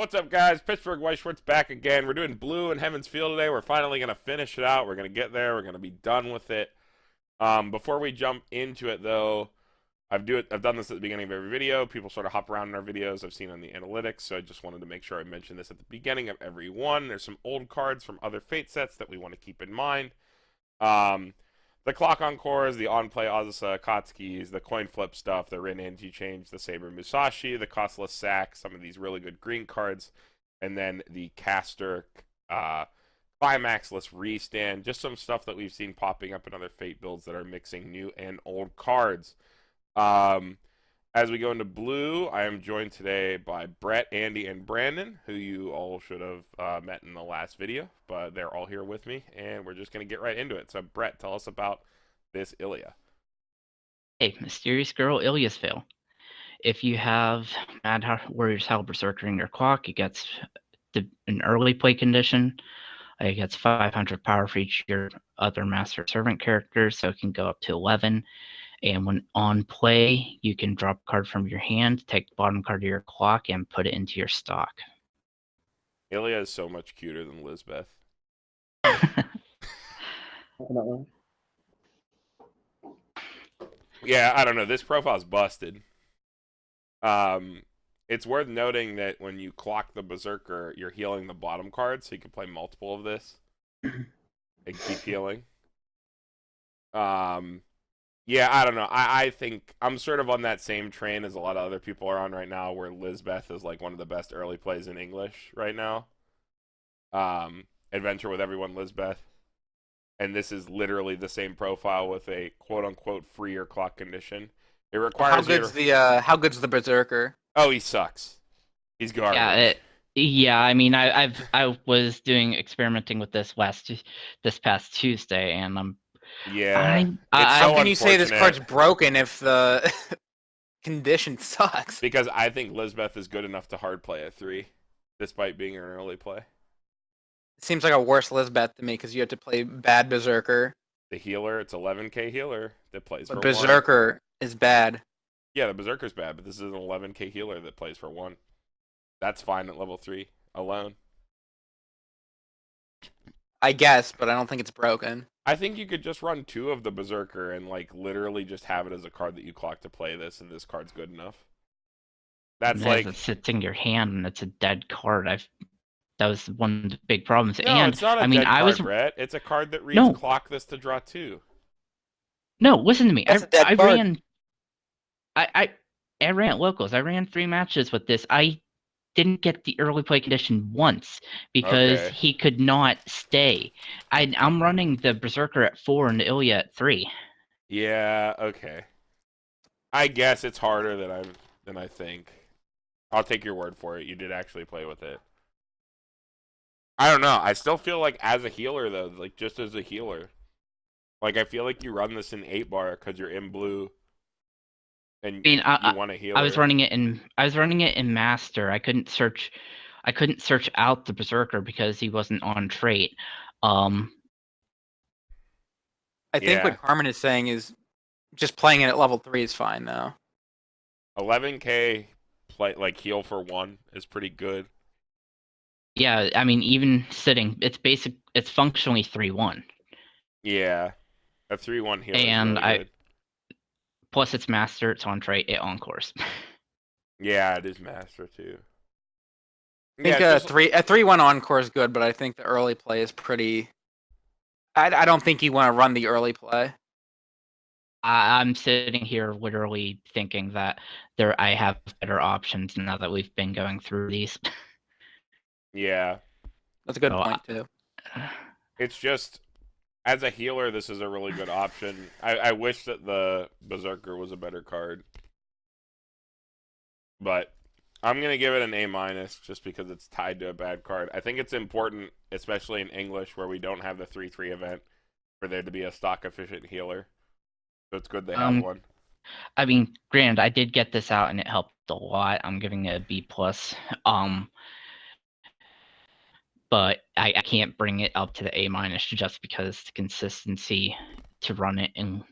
What's up, guys? Pittsburgh Weiss Schwarz back again. We're doing Blue and Heaven's Feel today. We're finally going to finish it out. We're going to get there. We're going to be done with it. Before we jump into it, though, I've done this at the beginning of every video. People sort of hop around in our videos. I've seen on the analytics, so I just wanted to make sure I mentioned this at the beginning of every one. There's some old cards from other Fate sets that we want to keep in mind. The Clock Encores, the On-Play Azusa Akatsuki's, the Coin Flip stuff, the Rin Anti-Change, the Saber Musashi, the Costless Sack, some of these really good green cards, and then the Caster Climaxless Restand, just some stuff that we've seen popping up in other Fate builds that are mixing new and old cards. As we go into Blue, I am joined today by Bret, Andy, and Brandon, who you all should have met in the last video, but they're all here with me, and we're just going to get right into it. So, Bret, tell us about this Illya. Hey, Mysterious Girl Illya's Veil. If you have Mad Warrior's Hell Berserker in your clock, it gets an early play condition. It gets 500 power for each of your other Master Servant characters, so it can go up to 11. And when on play, you can drop a card from your hand, take the bottom card of your clock, and put it into your stock. Illya is so much cuter than Lizbeth. Yeah, I don't know. This profile's busted. It's worth noting that when you clock the Berserker, you're healing the bottom card, so you can play multiple of this and keep healing. Yeah, I don't know. I think I'm sort of on that same train as a lot of other people are on right now, where Lizbeth is like one of the best early plays in English right now. Adventure with Everyone Lizbeth. And this is literally the same profile with a quote-unquote freer clock condition. It requires how good's the Berserker? Oh, he sucks. He's garbage. Yeah, I mean, I was experimenting with this past Tuesday, and how can you say this card's broken if the condition sucks? Because I think Lizbeth is good enough to hard play at 3, despite being an early play. It seems like a worse Lizbeth to me because you have to play bad Berserker. The healer, it's 11k healer that plays for 1. Berserker is bad. Yeah, the Berserker's bad, but this is an 11k healer that plays for 1. That's fine at level 3 alone. I guess, but I don't think it's broken. I think you could just run 2 of the Berserker and like literally just have it as a card that you clock to play this, and this card's good enough. That's like it sits in your hand and it's a dead card. That was one of the big problems. No, and it's not a dead card, Bret. It's a card that reads clock this to draw 2. No, listen to me. That's a dead card. I ran locals. I ran 3 matches with this. I didn't get the early play condition once because he could not stay. I'm running the Berserker at 4 and the Illya at 3. Yeah, okay. I guess it's harder than I think. I'll take your word for it. You did actually play with it. I don't know. I still feel like as a healer, though, like just as a healer, like I feel like you run this in 8-bar because you're in blue, and you want a healer. I was running it in Master. I couldn't search out the Berserker because he wasn't on trait. I think what Carmen is saying is just playing it at level 3 is fine, though. 11k play like heal for 1 is pretty good. Yeah, I mean, even sitting, it's functionally 3-1. Yeah, a 3-1 healer. And really good. Plus it's Master, it's on trait, it encores. Yeah, it is Master too. I think a 3-1 encore is good, but I think the early play is pretty. I don't think you want to run the early play. I'm sitting here literally thinking that I have better options now that we've been going through these. Yeah. That's a good point, too. It's just, as a healer, this is a really good option. I wish that the Berserker was a better card. But I'm going to give it an A- just because it's tied to a bad card. I think it's important, especially in English, where we don't have the 3-3 event, for there to be a stock-efficient healer. So it's good they have one. I mean, granted, I did get this out and it helped a lot. I'm giving it a B+. But I can't bring it up to the A- just because the consistency to run it in,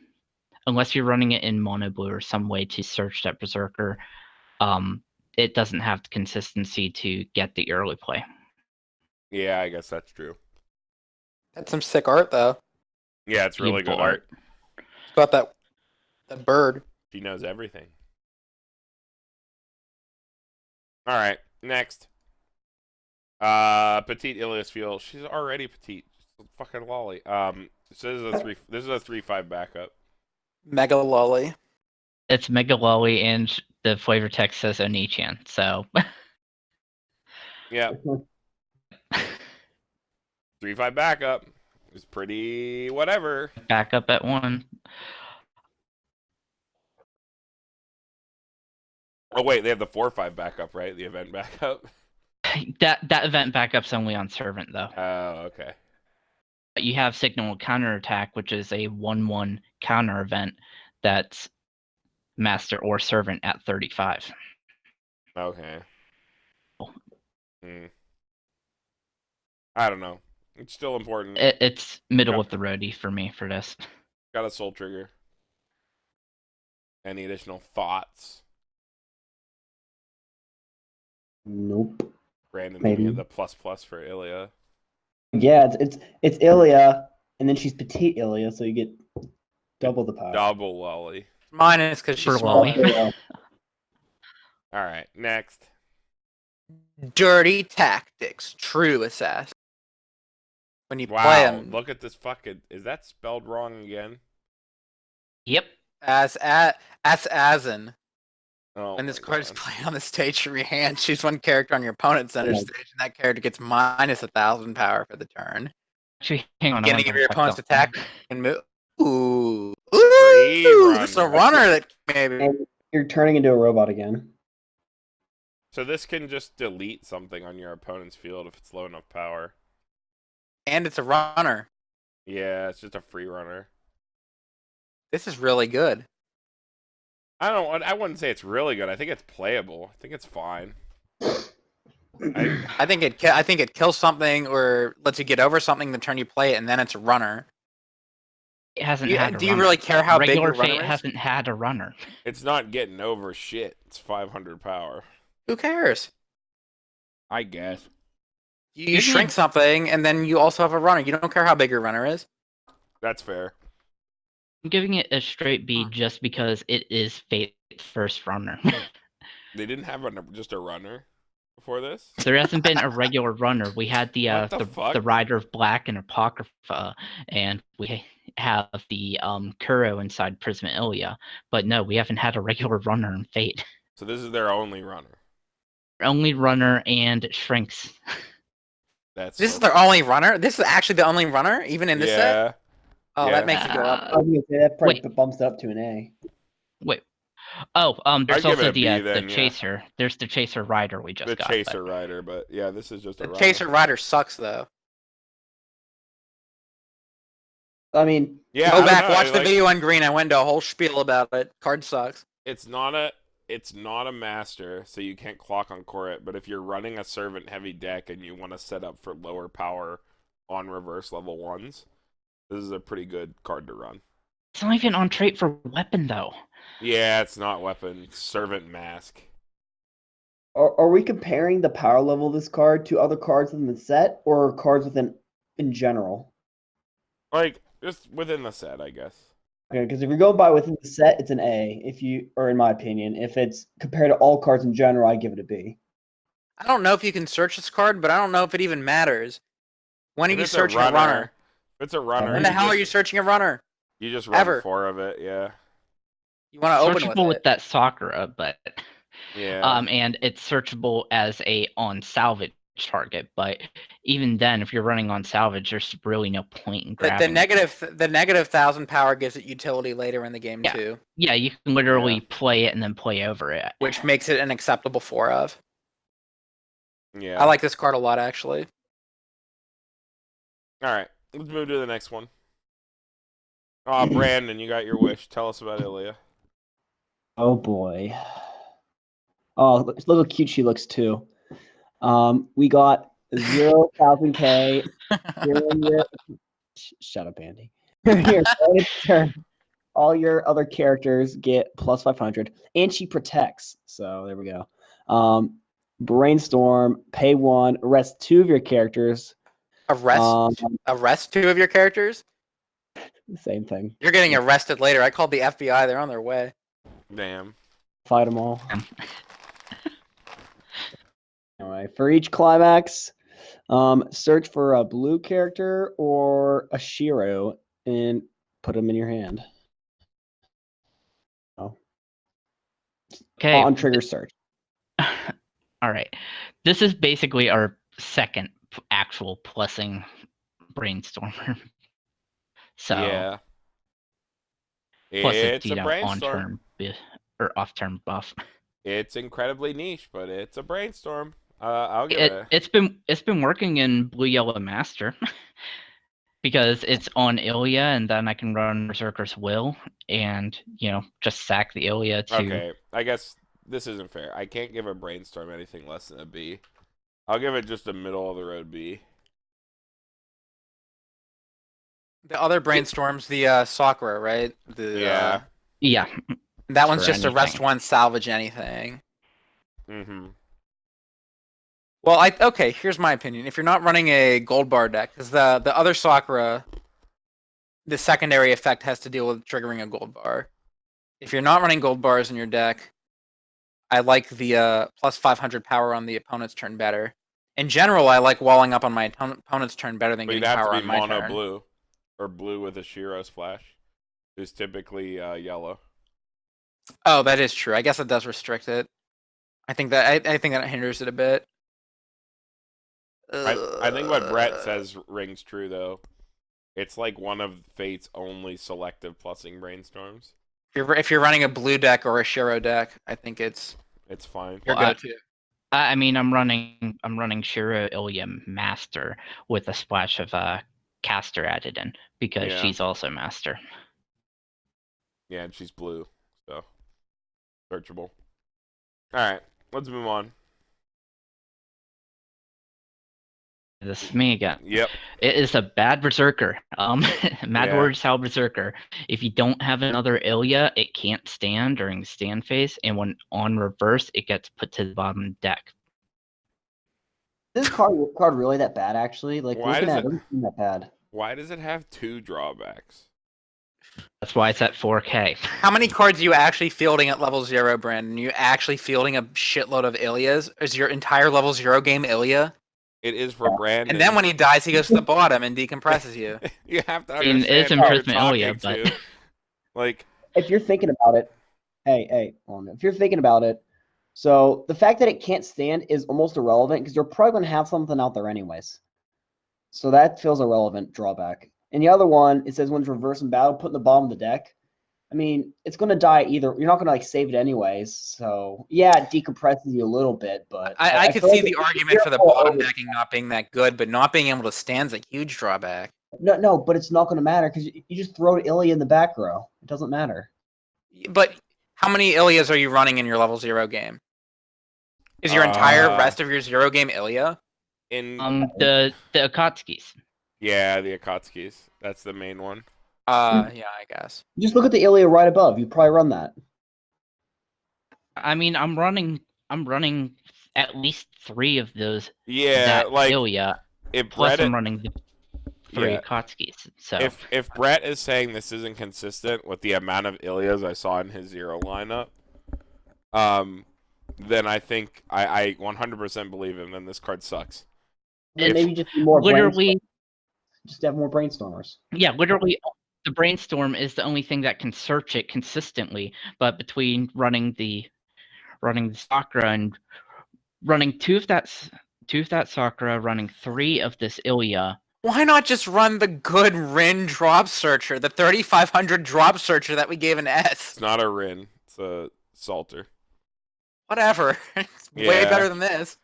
unless you're running it in mono blue or some way to search that Berserker, it doesn't have the consistency to get the early play. Yeah, I guess that's true. That's some sick art, though. Yeah, it's really good art. It's got that bird. She knows everything. All right, next. Petite Ilya's Field. She's already petite. She's a fucking lolly. So this is a 3/5 backup. Mega lolly. It's Mega Lolly, and the flavor text says Onichan, so. Yeah. 3/5 backup. It's pretty whatever. Backup at 1. Oh wait, they have the 4/5 backup, right? The event backup. That event backup's only on Servant, though. Oh, okay. You have Signal Counterattack, which is a 1/1 counter event that's Master or Servant at 35. Okay. I don't know. It's still important. It's middle of the roadie for me for this. Got a Soul Trigger. Any additional thoughts? Nope. Brandon, Maybe. give me the ++ for Illya. Yeah, it's Illya, and then she's petite Illya, so you get double the power. Double lolly. Minus because she's For small. lolly. All right, next. Dirty Tactics. True Assassin. When you play Wow, him look at this fucking. Is that spelled wrong again? Yep. Assassin. Oh. When this my card is God. played on the stage from your hand, choose one character on your opponent's center Yeah. stage, and that character gets minus 1,000 power for the turn. Actually, hang on. Beginning of your opponent's attack and move. Ooh. Free Ooh, it's a runner. runner that maybe. And you're turning into a robot again. So this can just delete something on your opponent's field if it's low enough power. And it's a runner. Yeah, it's just a free runner. This is really good. I wouldn't say it's really good. I think it's playable. I think it's fine. I think it kills something or lets you get over something the turn you play it, and then it's a runner. It hasn't had a Do you runner. really care how Regular big your Fate runner is? hasn't had a runner. It's not getting over shit. It's 500 power. Who cares? I guess. You shrink something, and then you also have a runner. You don't care how big your runner is. That's fair. I'm giving it a straight B just because it is Fate's first runner. They didn't have just a runner before this? There hasn't been a regular runner. We had What the fuck? the Rider of Black and Apocrypha, and we have the Kuro inside Prisma Illya. But no, we haven't had a regular runner in Fate. So this is their only runner. Only runner and shrinks. This is their only runner? This is actually the only runner, even in this set? Yeah. Oh, Yeah. that makes it go up. I was gonna say that probably Wait. bumps it up to an A. Wait. Oh, there's I'd give it also a B the then, yeah. Chaser. There's the Chaser Rider we just The got. Chaser Rider, but yeah, this is just a The runner. Chaser Rider sucks, though. I mean, Yeah, I Go don't back, know, watch the like, video on Green. I went into a whole spiel about it. Card sucks. It's not a master, so you can't clock on core it, but if you're running a servant heavy deck and you want to set up for lower power on reverse level 1s, this is a pretty good card to run. It's not even on trait for weapon, though. Yeah, it's not weapon, it's servant mask. are we comparing the power level of this card to other cards in the set, or cards within in general? Like, just within the set, I guess. Okay, because if you're going by within the set, it's an A. Or in my opinion, if it's compared to all cards in general, I give it a B. I don't know if you can search this card, but I don't know if it even matters. When are If you it's searching a runner? If it's a runner, When the hell are you searching a runner? You just run Ever. 4 of it, yeah. You want to open Searchable with with that Sakura, but Yeah. and it's searchable as a on salvage target. But even then, if you're running on salvage, there's really no point in The grabbing. negative 1,000 power gives it utility later in the game Yeah. too, Yeah, you can literally play it and then play over it. which makes it an acceptable 4 of. Yeah. I like this card a lot, actually. Alright, let's move to the next one. Oh, Brandon, you got your wish. Tell us about Illya. Oh boy. Oh, look how cute she looks too. We got 0,000K. Shut up, Andy. Here, turn. All your other characters get plus 500, and she protects. So there we go. Brainstorm, pay 1, arrest 2 of your characters. Arrest 2 of your characters? Same thing. You're getting arrested later. I called the FBI. They're on their way. Damn. Fight them all. Anyway, for each climax, search for a blue character or a Shiro and put them in your hand. Okay. On trigger search. All right. This is basically our second actual plussing brainstormer. So Yeah. plus It's it's a brainstorm. on-term or off-term buff. It's incredibly niche, but it's a brainstorm. I'll give it. It's been working in Blue Yellow Master because it's on Illya, and then I can run Berserker's Will and just sack the Illya to. Okay, I guess this isn't fair. I can't give a brainstorm anything less than a B. I'll give it just a middle of the road B. The other brainstorms, the Sakura, right? Yeah. Yeah. That one's For just anything. arrest 1, salvage anything. Mm-hmm. Well, okay, here's my opinion. If you're not running a gold bar deck, because the other Sakura, the secondary effect has to deal with triggering a gold bar. If you're not running gold bars in your deck, I like the plus 500 power on the opponent's turn better. In general, I like walling up on my opponent's turn better than But getting you'd have power to on be my mono turn. blue, or blue with a Shiro splash, who's typically yellow. Oh, that is true. I guess it does restrict it. I think that hinders it a bit. I think what Bret says rings true though. It's like one of Fate's only selective plussing brainstorms. If you're running a blue deck or a Shiro deck, I think it's fine. your Well, go-to. I mean, I'm running Shiro Illya Master with a splash of Caster added in because Yeah. she's also Master. Yeah, and she's blue, so searchable. All right, let's move on. This is me again. Yep. It is a bad Berserker. Mad Yeah. Warrior style Berserker. If you don't have another Illya, it can't stand during the stand phase, and when on reverse, it gets put to the bottom of the deck. Is this card really that bad, actually? Like, Why looking does at it- it, doesn't seem that bad. Why does it have 2 drawbacks? That's why it's at 4K. How many cards are you actually fielding at level 0, Brandon? You actually fielding a shitload of Ilyas? Is your entire level 0 game Illya? It is for Brandon. And then when he dies, he goes to the bottom and decompresses you. you have to I mean, understand it's who you're imprisonment Illya, talking but to. Like, If you're thinking about it, if you're thinking about it, so the fact that it can't stand is almost irrelevant because you're probably going to have something out there anyways. So that feels irrelevant drawback. And the other one, it says when it's reverse in battle, put in the bottom of the deck. I mean, it's going to die either. You're not going to like save it anyways. So yeah, it decompresses you a little bit, but I could feel see like the it's argument for the careful bottom over- decking not being that good, but not being able to stand is a huge drawback. No, but it's not going to matter because you just throw Ilya in the back row. It doesn't matter. But how many Ilyas are you running in your level 0 game? Is your entire rest of your 0 game Illya? in the Akatsuki's. yeah, the Akatsuki's. That's the main one. Yeah, I guess. Just look at the Ilya right above. You probably run that. I mean, I'm running at least 3 of those. Yeah, that like Illya, if plus Bret, I'm running the 3 Yeah. Akatsuki's. So if Bret is saying this isn't consistent with the amount of Ilyas I saw in his 0 lineup, then I think I 100% believe him. Then this card sucks. Then It's maybe just be more literally, just have more brainstormers. yeah, literally, the brainstorm is the only thing that can search it consistently. But between running the Sakura and running 2 of that Sakura, running 3 of this Illya. Why not just run the good Rin drop searcher, the 3500 drop searcher that we gave an S? It's not a Rin. It's a Salter. Whatever. It's way Yeah. better than this.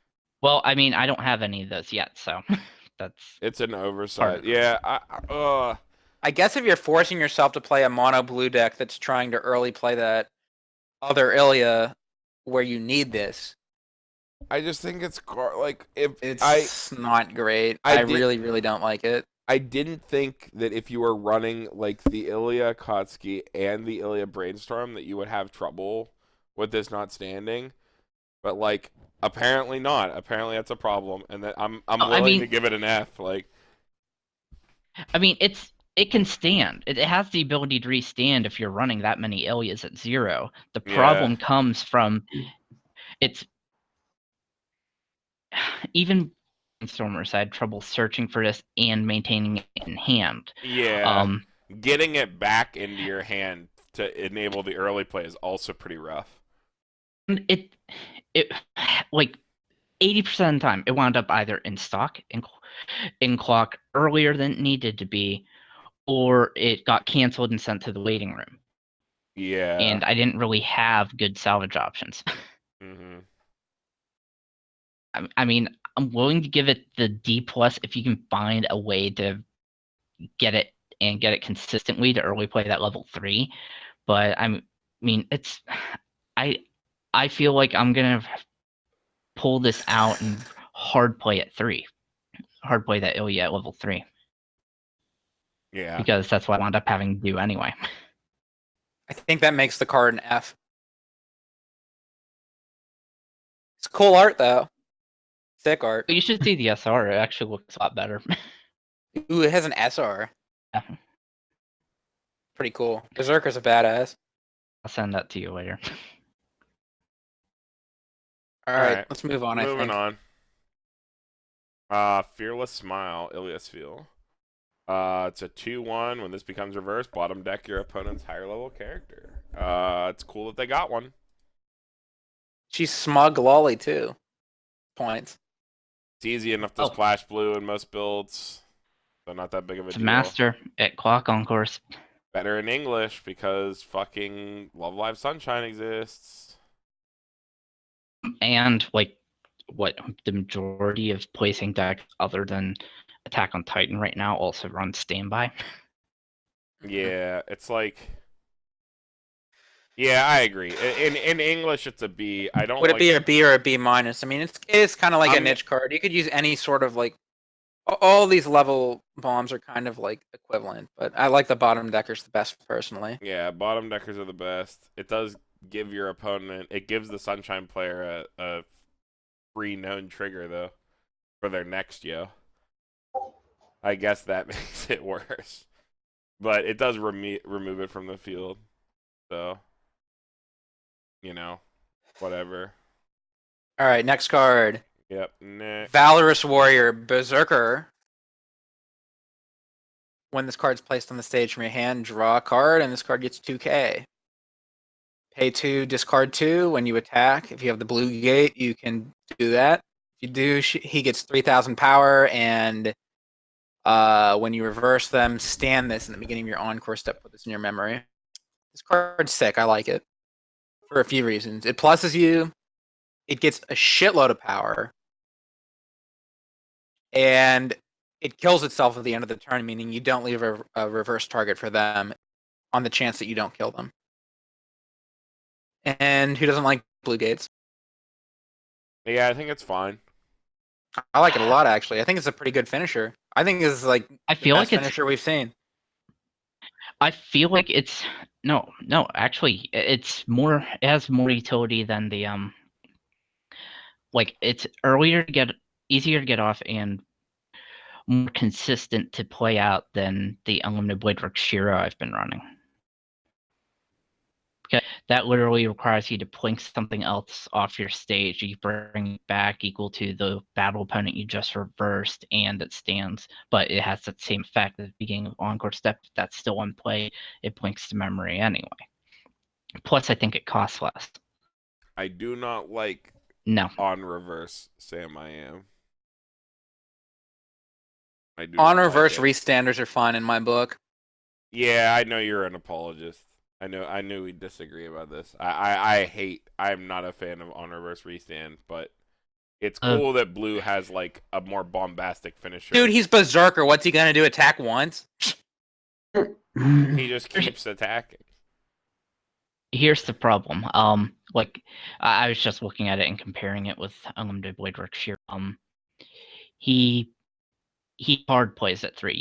Well, I mean, I don't have any of those yet, so that's It's an oversight. Yeah. I guess if you're forcing yourself to play a mono blue deck that's trying to early play that other Illya where you need this, I just think it's like if it's not great. I really, really don't like it. I didn't think that if you were running like the Illya Akatsuki and the Illya Brainstorm that you would have trouble with this not standing. but like apparently not. Apparently that's a problem, and that I'm I willing mean- to give it an F. Like, I mean, it can stand. It has the ability to restand if you're running that many Ilyas at 0. The Yeah. problem comes from it's even Stormers had trouble searching for this and maintaining it in hand. yeah, getting it back into your hand to enable the early play is also pretty rough. And it like 80% of the time it wound up either in stock in clock earlier than it needed to be, or it got canceled and sent to the waiting room. Yeah. And I didn't really have good salvage options. Mm-hmm. I mean, I'm willing to give it the D+ if you can find a way to get it consistently to early play that level 3. But I mean, it's I feel like I'm gonna pull this out and hard play at 3, hard play that Illya at level 3. Yeah. Because that's what I wound up having to do anyway. I think that makes the card an F. It's cool art though. Sick art. But you should see the SR. It actually looks a lot better. Ooh, it has an SR. Yeah. Pretty cool. Berserker's a badass. I'll send that to you later. All right, right. let's move on. I Moving think. on. Fearless Smile, Ilya's Feel. It's a 2/1. When this becomes reversed, bottom deck your opponent's higher level character. It's cool that they got one. She's smug lolly too. Points. It's easy enough to splash blue in most builds, so not that big of a It's a deal. master at clock on course. Better in English because fucking Love Live Sunshine exists. And like what the majority of placing decks other than Attack on Titan right now also runs standby. Yeah, it's like. Yeah, I agree. In English, it's a B. I don't. Would it like... be a B or a B minus? I mean, it is kind of like a I'm- niche card. You could use any sort of like. All these level bombs are kind of like equivalent, but I like the bottom deckers the best personally. Yeah, bottom deckers are the best. It does give your opponent. It gives the Sunshine player a free known trigger though for their next yo. I guess that makes it worse, but it does remove it from the field. So, you know, whatever. All right, next card. Yep. Next. Valorous Warrior Berserker. When this card's placed on the stage from your hand, draw a card, and this card gets 2k. Pay 2, discard 2 when you attack. If you have the blue gate, you can do that. If you do, he gets 3,000 power, and when you reverse them, stand this in the beginning of your encore step. Put this in your memory. This card's sick. I like it for a few reasons. It pluses you. It gets a shitload of power. And it kills itself at the end of the turn, meaning you don't leave a reverse target for them on the chance that you don't kill them. And who doesn't like blue gates? Yeah, I think it's fine. I like it a lot, actually. I think it's a pretty good finisher. I think this is like I feel the like best it's finisher we've seen. I feel like it's no, actually it's more it has more utility than the like it's easier to get off and more consistent to play out than the Unlimited Blade Work Shiro I've been running. Because that literally requires you to plink something else off your stage. You bring it back equal to the battle opponent you just reversed, and it stands. But it has that same effect at the beginning of Encore Step. That's still in play. It blinks to memory anyway. Plus, I think it costs less. I do not like No. on reverse Sam I am. I do On not reverse like it. restanders are fine in my book. Yeah, I know you're an apologist. I knew we'd disagree about this. I'm not a fan of on reverse restand, but it's cool that blue has like a more bombastic finisher. Dude, he's Berserker. What's he gonna do? Attack once? He just keeps attacking. Here's the problem. Like I was just looking at it and comparing it with Unlimited Blade Work Shiro. He hard plays at 3.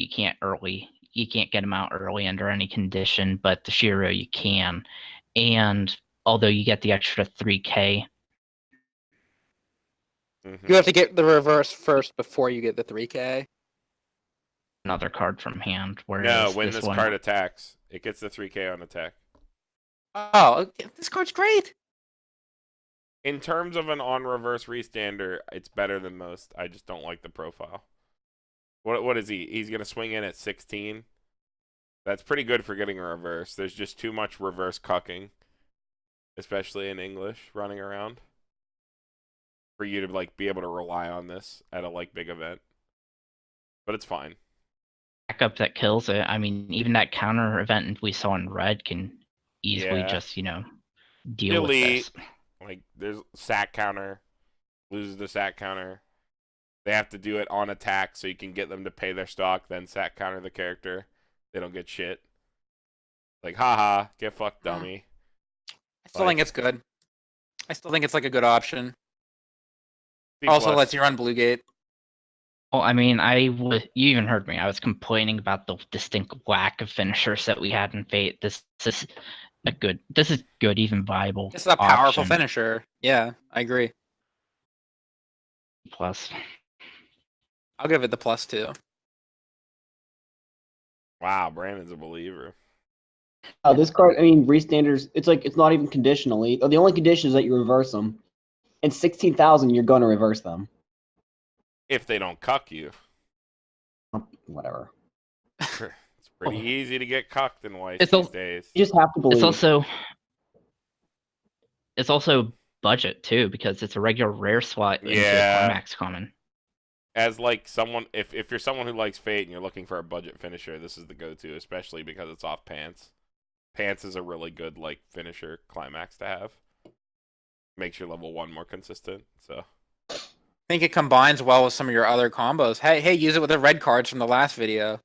You can't get him out early under any condition, but the Shiro you can. And although you get the extra 3k Mhm. You have to get the reverse first before you get the 3K. Another card from hand, No, whereas when this this one, card attacks, it gets the 3K on attack. Oh, this card's great. In terms of an on reverse restander, it's better than most. I just don't like the profile. What is he? He's gonna swing in at 16. That's pretty good for getting a reverse. There's just too much reverse cucking, especially in English, running around, for you to like be able to rely on this at a like big event. But it's fine. backup that kills it. I mean, even that counter event we saw in red can easily Yeah. just, deal with Delete. this. Like there's sack counter, loses the sack counter. They have to do it on attack so you can get them to pay their stock, then sack counter the character. They don't get shit. Like, haha, get fucked, dummy. I still think it's good. I still think it's like a good option. C+. Also lets you run Blue Gate. Well, I mean, you even heard me. I was complaining about the distinct lack of finishers that we had in Fate. This is good, even viable. This is a powerful option. finisher. Yeah, I agree. Plus, I'll give it the +2. Wow, Brandon's a believer. This card, I mean, restanders. It's like it's not even conditionally. The only condition is that you reverse them. And 16,000, you're going to reverse them. If they don't cuck you. Whatever. It's pretty easy to get cucked in Weiss It's these days. You just have to believe. it's also budget too, because it's a regular rare slot into Yeah. a climax common. As like someone, if you're someone who likes Fate and you're looking for a budget finisher, this is the go-to, especially because it's off Pants. Pants is a really good like finisher climax to have. Makes your level 1 more consistent. So I think it combines well with some of your other combos. Hey, use it with the red cards from the last video.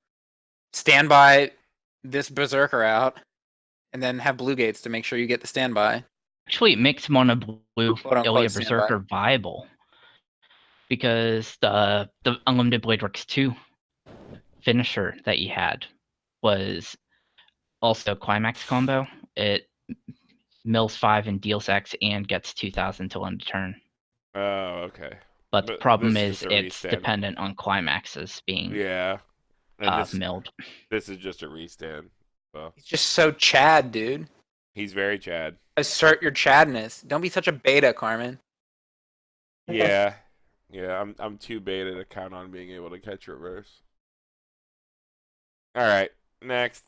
Stand by this Berserker out, and then have Blue Gates to make sure you get the standby. Actually, it makes Mono Blue Quote-unquote Illya standby. Berserker viable, because the Unlimited Blade Works 2 finisher that you had was also a climax combo. It mills 5 and deals X and gets 2,000 till end of turn. oh, okay. But the But problem this is is just a it's restand. dependent on climaxes being Yeah. And milled. this is just a restand. So He's just so Chad, dude. he's very Chad. Assert your Chadness. Don't be such a beta, Carmen. Yeah. Yeah, I'm too beta to count on being able to catch reverse. Alright, next.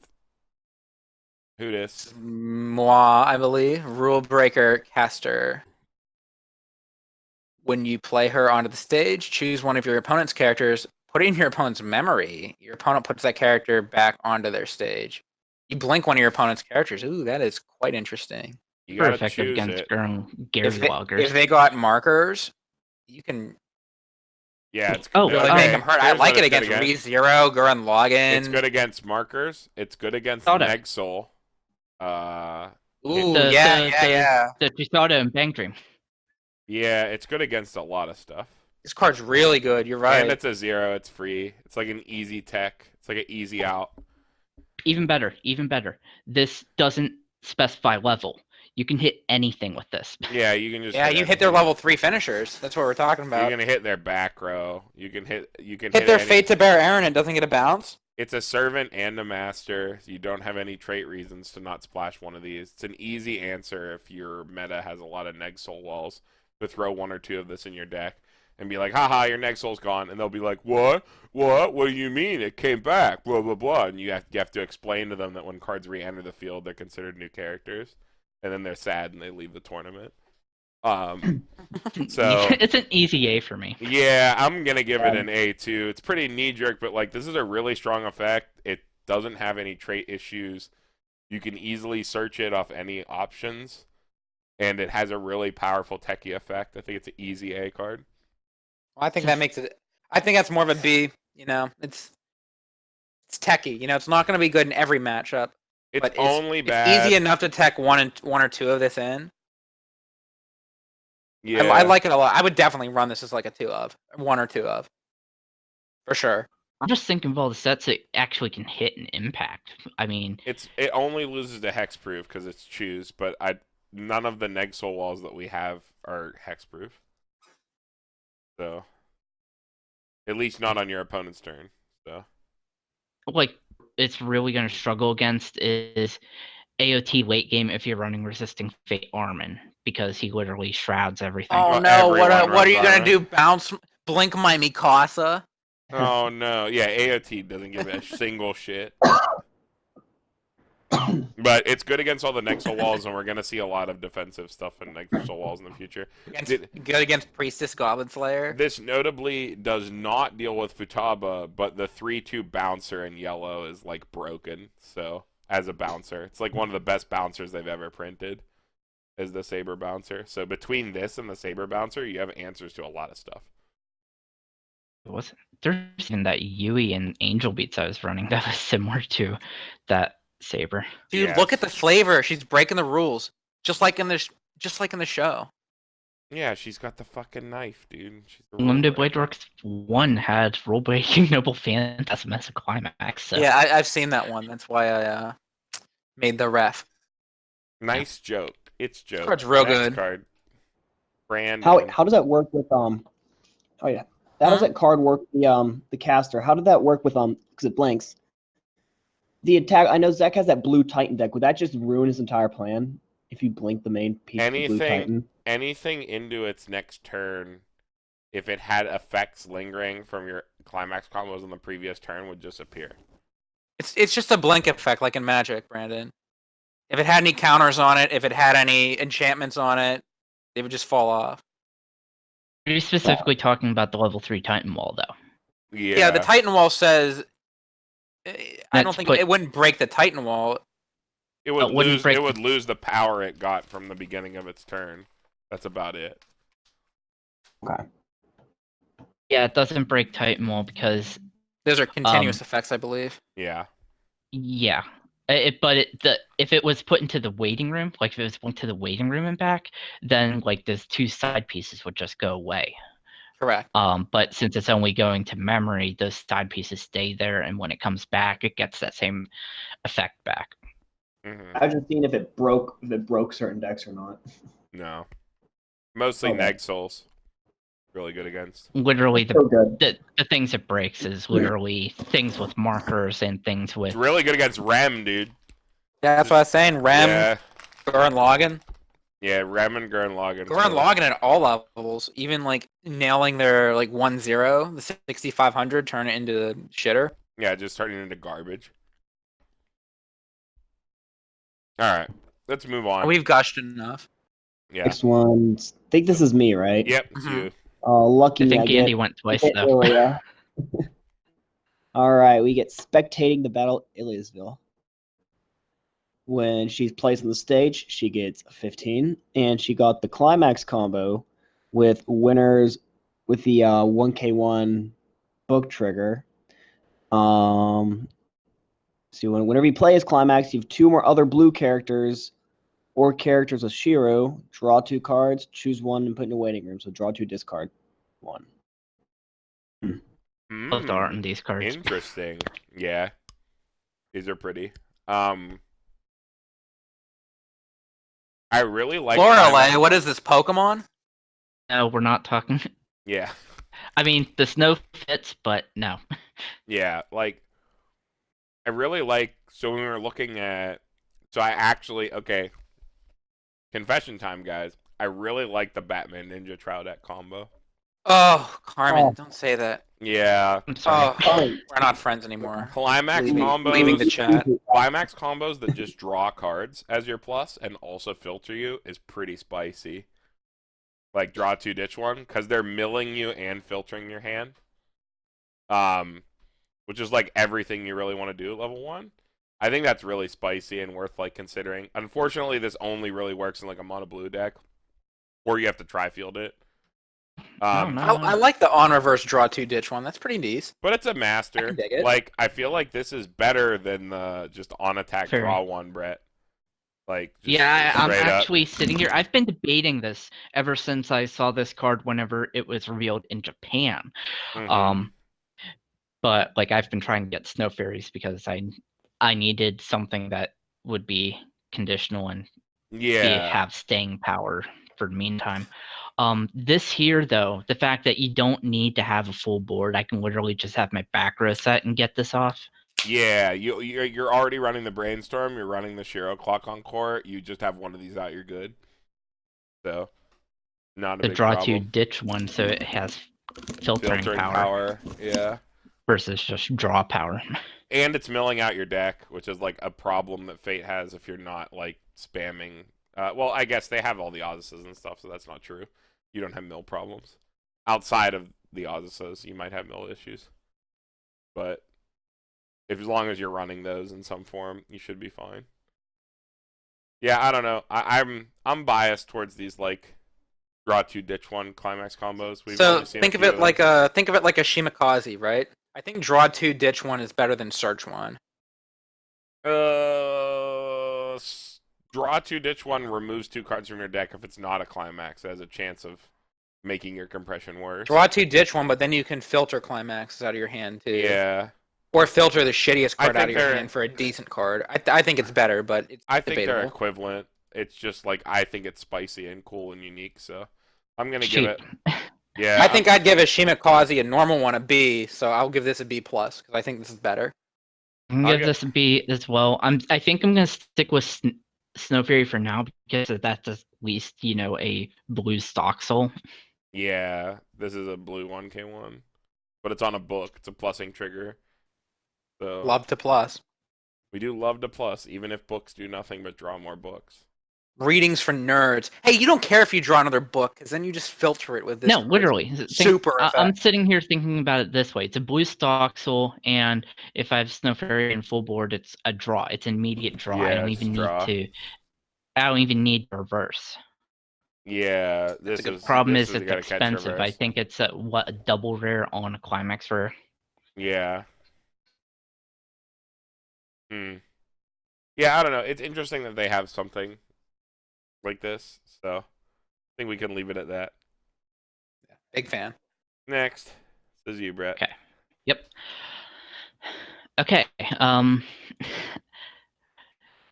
Who dis? Moi, I believe. Rule Breaker Caster. When you play her onto the stage, choose one of your opponent's characters, put it in your opponent's memory. Your opponent puts that character back onto their stage. You blink one of your opponent's characters. Ooh, that is quite interesting. You Super gotta effective choose against it. Gary Loggers. If they got markers, you can Yeah, it's Oh, really okay, make them hurt. I here's like what it it's good against ReZero, Gurren Login. It's good against markers. It's good against Thought it. Nexol. Ooh, The- yeah. The Trisada and Bang Dream. Yeah, it's good against a lot of stuff. This card's really good. You're right. And it's a 0. It's free. It's like an easy tech. It's like an easy out. Even better. This doesn't specify level. You can hit anything with this. Yeah, you can just. Yeah, you hit their level 3 finishers. That's what we're talking about. You're gonna hit their back row. You can hit Hit their Fate to Bear Aaron and doesn't get a bounce. It's a servant and a master. You don't have any trait reasons to not splash one of these. It's an easy answer if your meta has a lot of neg soul walls to throw 1 or 2 of this in your deck and be like, haha, your neg soul's gone. And they'll be like, what? What do you mean? It came back, blah, blah, blah. And you have to explain to them that when cards re-enter the field, they're considered new characters. And then they're sad and they leave the tournament. So It's an easy A for me. yeah, I'm gonna give it an A too. It's pretty knee-jerk, but like this is a really strong effect. It doesn't have any trait issues. You can easily search it off any options, and it has a really powerful techie effect. I think it's an easy A card. Well, I think that makes it. I think that's more of a B. It's techie. It's not going to be good in every matchup. It's but only it's bad. easy enough to tech one or two of this in. Yeah, I like it a lot. I would definitely run this as like a 1 or 2 of, for sure. I'm just thinking of all the sets it actually can hit and impact. I mean, it only loses to hexproof because it's choose, but none of the neg soul walls that we have are hexproof. So, at least not on your opponent's turn. So, Like, it's really going to struggle against is AOT late game if you're running Resisting Fate Armin, because he literally shrouds everything. Oh Well, no! What everyone are you runs gonna Armin. do? Bounce, blink my Mikasa? Oh no, yeah, AOT doesn't give a single shit. But it's good against all the Nexal walls, and we're gonna see a lot of defensive stuff in Nexal walls in the future. Good against Priestess Goblin Slayer. This notably does not deal with Futaba, but the 3/2 bouncer in yellow is like broken. So as a bouncer, it's like one of the best bouncers they've ever printed. Is the Saber bouncer. So between this and the Saber bouncer, you have answers to a lot of stuff. There's even that Yui and Angel Beats I was running that was similar to that Saber. Dude, Yes. look at the flavor. She's breaking the rules, just like in the show. Yeah, she's got the fucking knife, dude. She's the Limited rule Blade breaker. Works 1 had Rule Breaking Noble Phantasm as a climax. So. Yeah, I've seen that one. That's why I made the ref. Nice joke. It's joke. card's real Next good. Card. Brand. How does that work with Oh yeah. How does that card work? The caster. How did that work with because it blinks. The attack. I know Zach has that blue Titan deck. Would that just ruin his entire plan if you blink the main piece of the blue Titan? Anything into its next turn, if it had effects lingering from your climax combos on the previous turn, would disappear. It's just a blink effect, like in Magic, Brandon. If it had any counters on it, if it had any enchantments on it, they would just fall off. Are you specifically talking about the level 3 Titan Wall, though? Yeah, the Titan Wall says. I don't think it wouldn't break the Titan Wall. It would lose the power it got from the beginning of its turn. That's about it. Okay. Yeah, it doesn't break Titan Wall because Those are continuous effects, I believe. Yeah. yeah. If it was put into the waiting room, like if it was put into the waiting room and back, then like those 2 side pieces would just go away. Correct. But since it's only going to memory, those side pieces stay there, and when it comes back, it gets that same effect back. Mm-hmm. I was just seeing if it broke certain decks or not. No. Mostly Okay. Nexals. Really good against. Literally, So good. the things it breaks is literally things with markers and things with. It's really good against Rem, dude. Yeah, that's what I was saying. Rem, Yeah. Gurren Lagann. Yeah, Rem and Gurren Lagann. Gurren Lagann at all levels, even like nailing their like 1-0, the 6500, turn it into the shitter. Yeah, just turning into garbage. Alright. Let's move on. We've gushed enough. Yeah. Next one. I think this is me, right? Yep, it's Mhm. you. Lucky I think get Andy went twice get though. Illya. All right, we get spectating the battle Ilyasville. When she's placed on the stage, she gets 15, and she got the climax combo with winners with the 1k1 book trigger. So whenever you play as climax, you have 2 more other blue characters or characters with Shiro. Draw 2 cards, choose 1, and put in a waiting room. So draw 2, discard 1. Love the art in these cards. Interesting. Yeah. These are pretty. I really like Lorelei, what is this, Pokemon? No, we're not talking. Yeah. I mean, the snow fits, but no. Yeah, like I really like so when we were looking at okay. Confession time, guys. I really like the Batman Ninja Trout deck combo. Oh, Carmen, Oh. don't say that. Yeah. I'm sorry. Oh, we're not friends anymore. Climax Leaving the combos chat. Climax combos that just draw cards as your plus and also filter you is pretty spicy. Like draw 2, ditch 1, because they're milling you and filtering your hand. Which is like everything you really want to do at level 1. I think that's really spicy and worth like considering. Unfortunately, this only really works in like a mono blue deck, or you have to tri-field it. No. I like the on reverse draw 2 ditch one. That's pretty decent. But it's a I master. can dig it. Like I feel like this is better than the just on attack Fair. draw 1, Brett. Like just Yeah, I'm straight up. actually sitting here. I've been debating this ever since I saw this card whenever it was revealed in Japan. Mhm. But like I've been trying to get Snow Fairies because I needed something that would be conditional and Yeah. have staying power for the meantime. This here, though, the fact that you don't need to have a full board, I can literally just have my back row set and get this off. Yeah, you're already running the Brainstorm. You're running the Shiro Clock on court. You just have one of these out. You're good. So, not a The big draw problem. 2 ditch one, so it has filtering power Yeah. versus just draw power. And it's milling out your deck, which is like a problem that Fate has if you're not like spamming. Well, I guess they have all the Ozzuses and stuff, so that's not true. You don't have mill problems. Outside of the Ozzuses, you might have mill issues. But as long as you're running those in some form, you should be fine. Yeah, I don't know. I'm biased towards these like draw 2 ditch 1 climax combos. We've So only seen think a of few it like those. a Shimakaze, right? I think draw 2 ditch 1 is better than search 1. Draw 2 ditch 1 removes 2 cards from your deck if it's not a climax. It has a chance of making your compression worse. Draw 2 ditch 1, but then you can filter climaxes out of your hand too. Yeah. Or filter the shittiest card out think of your they're- hand for a decent card. I think it's better, but it's I think debatable. they're equivalent. It's just like I think it's spicy and cool and unique, so I'm gonna give it. Yeah. I think I'd give a Shimakaze, a normal one, a B, so I'll give this a B+, because I think this is better. I'm I'll gonna give this a B as well. I think I'm gonna stick with Snow Fury for now because that's at least, a blue stock soul. Yeah, this is a blue 1K1, but it's on a book. It's a plussing trigger. So Love to plus. we do love to plus, even if books do nothing but draw more books. Readings for nerds. Hey, you don't care if you draw another book, because then you just filter it with this. No, literally. Super I'm effect. sitting here thinking about it this way. It's a blue stock soul, and if I have Snow Fairy in full board, it's a draw. It's an immediate draw. I Yeah, don't it's even draw. need I don't even need to reverse. Yeah, That's a good Problem this is you it's gotta catch expensive. I reverse. think it's a double rare on a climax rare. Yeah. Yeah, I don't know. It's interesting that they have something like this, so I think we can leave it at that. Big fan. Next, this is you, Bret. Okay. Yep. Okay.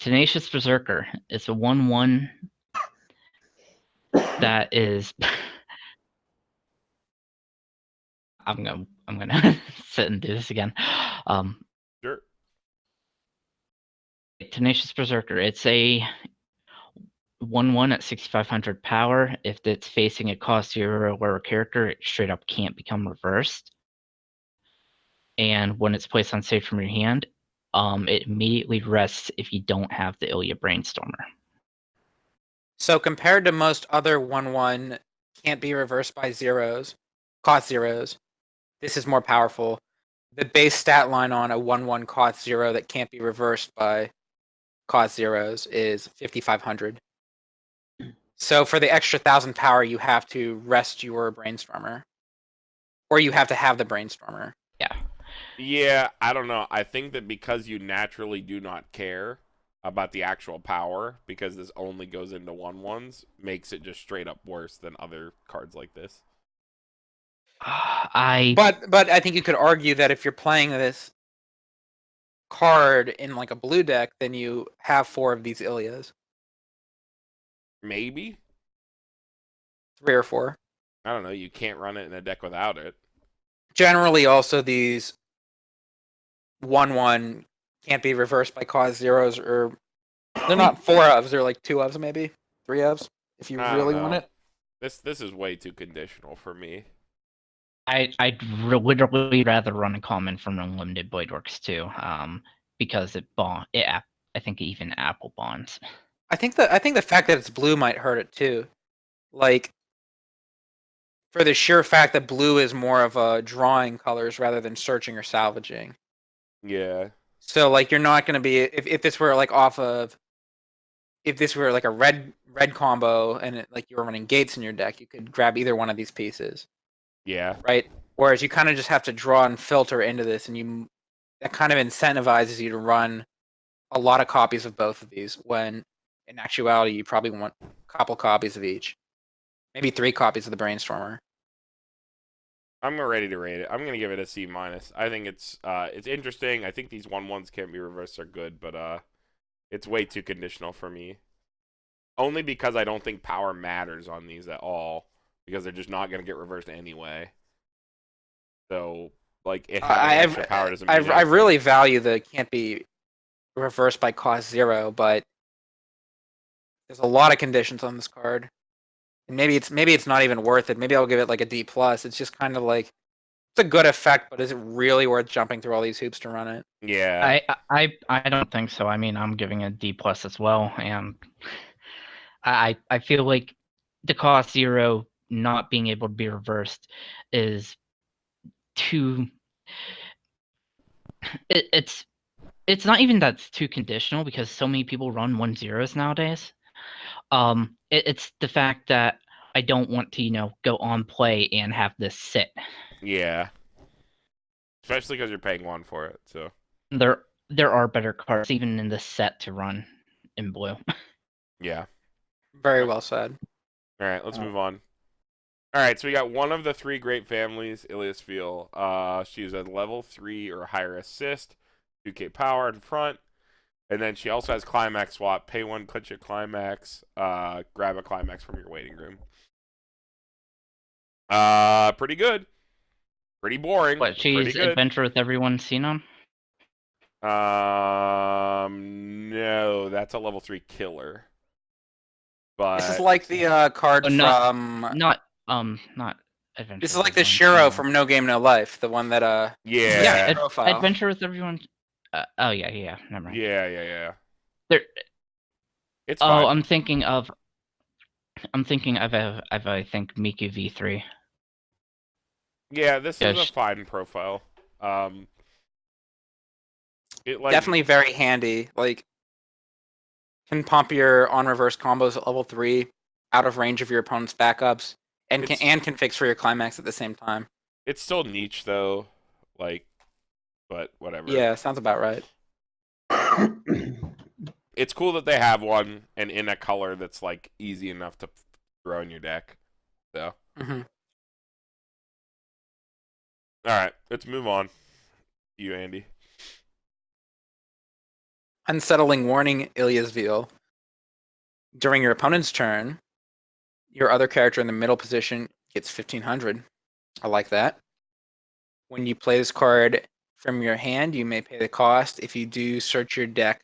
Tenacious Berserker. It's a 1/1 that is. I'm gonna sit and do this again. Sure. Tenacious Berserker. It's a 1/1 at 6,500 power. If it's facing a cost 0 or lower character, it straight up can't become reversed. And when it's placed on stage from your hand, it immediately rests if you don't have the Illya Brainstormer. So compared to most other 1/1 can't be reversed by zeros, cost zeros, this is more powerful. The base stat line on a 1/1 cost 0 that can't be reversed by cost zeros is 5,500. So for the extra 1,000 power, you have to rest your Brainstormer. Or you have to have the Brainstormer. Yeah. Yeah, I don't know. I think that because you naturally do not care about the actual power, because this only goes into 1/1s, makes it just straight up worse than other cards like this. But I think you could argue that if you're playing this card in like a blue deck, then you have 4 of these Illyas. Maybe? 3 or 4. I don't know. You can't run it in a deck without it. Generally, also these 1/1 can't be reversed by cost zeros, or they're not 4 ofs, they're like 2 ofs maybe, 3 ofs if you I really don't want know. it. This is way too conditional for me. I'd literally rather run a common from Unlimited Bladeworks too, because I think it even Apple bonds. I think the fact that it's blue might hurt it too. Like, for the sheer fact that blue is more of a drawing colors rather than searching or salvaging. Yeah. So like you're not gonna be if this were like if this were like a red combo and like you were running gates in your deck, you could grab either one of these pieces. Yeah. Right? Whereas you kind of just have to draw and filter into this, and that kind of incentivizes you to run a lot of copies of both of these, when in actuality you probably want a couple copies of each. Maybe 3 copies of the Brainstormer. I'm ready to rate it. I'm gonna give it a C-. I think it's interesting. I think these 1/1s can't be reversed are good, but it's way too conditional for me. Only because I don't think power matters on these at all. because they're just not going to get reversed anyway. So, like, it I having extra power doesn't mean I really value the can't be reversed by cost 0, but there's a lot of conditions on this card. And maybe it's not even worth it. Maybe I'll give it like a D+. It's just kind of like it's a good effect, but is it really worth jumping through all these hoops to run it? Yeah. I don't think so. I mean, I'm giving it D+ as well, and I feel like the cost 0 not being able to be reversed is too. It's not even that it's too conditional because so many people run 1-0s nowadays. It's the fact that I don't want to go on play and have this sit. Yeah. Especially because you're paying 1 for it. So There are better cards even in the set to run in blue. yeah. Very well said. All right, let's move on. All right, so we got one of the 3 great families, Illya's Feel. She's a level 3 or higher assist, 2k power in front, and then she also has climax swap. Pay 1, click your climax, grab a climax from your waiting room. Pretty good. Pretty boring. What, she's Adventure with Everyone Xenon? No, that's a level 3 killer. But This is like the card from not Adventure. This is like the Shiro from No Game No Life, the one that yeah, Adventure with Everyone. Oh yeah, never mind. Yeah. There. It's fine. I'm thinking of I think Miku V3. Yeah, this is a fine profile. Definitely very handy. Like, can pump your on reverse combos at level 3, out of range of your opponent's backups, and can fix for your climax at the same time. It's still niche though, like, but whatever. Yeah, sounds about right. It's cool that they have one and in a color that's like easy enough to throw in your deck. So. Mm-hmm. All right, let's move on. You, Andy. Unsettling Warning, Ilya's Veal. During your opponent's turn, your other character in the middle position gets 1,500. I like that. When you play this card from your hand, you may pay the cost. If you do, search your deck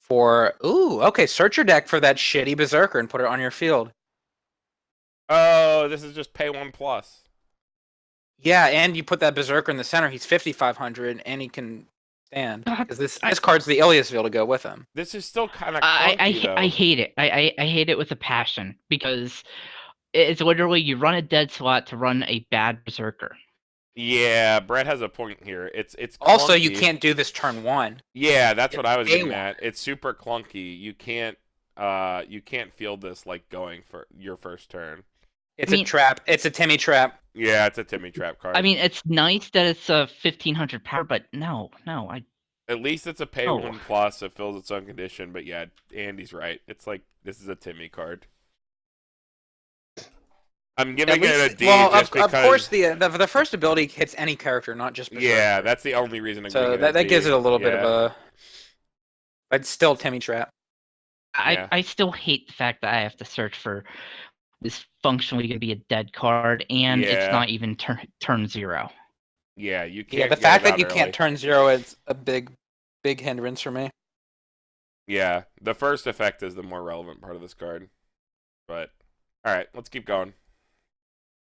for... Ooh, okay, search your deck for that shitty Berserker and put it on your field. Oh, this is just pay 1+. Yeah, and you put that Berserker in the center. He's 5,500, and he can stand. Because this card's the Ilya's Veal to go with him. This is still kind of clunky, though. I hate it. I hate it with a passion, because it's literally you run a dead slot to run a bad Berserker. Yeah, Bret has a point here. It's also clunky. You can't do this turn 1. Yeah, that's what I was getting at. It's super clunky. You can't field this like going for your first turn. It's a trap. It's a Timmy trap. Yeah, it's a Timmy trap card. I mean, it's nice that it's a 1,500 power, but no. At least it's a pay 1+. It fills its own condition. But yeah, Andy's right. It's like this is a Timmy card. I'm giving it a D just because. Of course, the first ability hits any character, not just Berserker. Yeah, that's the only reason. That gives it a little bit of a. But it's still Timmy trap. I still hate the fact that I have to search for this functionally going to be a dead card, and it's not even turn 0. Yeah, you can't. Yeah, the fact that you can't turn 0 is a big hindrance for me. Yeah, the first effect is the more relevant part of this card. But all right, let's keep going.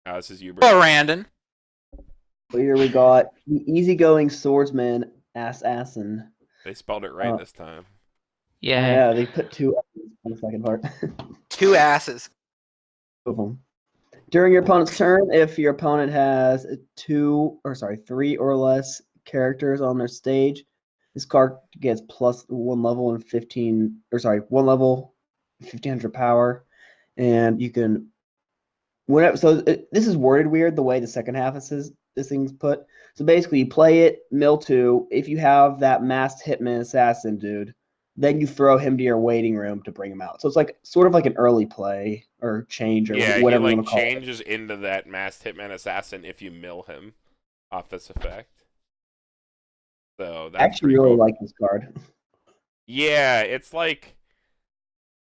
This is you, Bret. Oh, Randon. So here we got the easygoing swordsman, assassin. They spelled it right this time. Yeah, they put 2 S's on the second part. 2 asses. Of them. During your opponent's turn, if your opponent has 3 or less characters on their stage, this card gets +1 level and 1 level, 1,500 power, and you can. This is worded weird the way the second half of this thing's put. So basically, you play it, mill 2. If you have that masked hitman assassin dude, then you throw him to your waiting room to bring him out. So it's like sort of like an early play or change or whatever you want to call it. Yeah, he changes into that masked hitman assassin if you mill him off this effect. So that's I actually really like this card. Yeah, it's like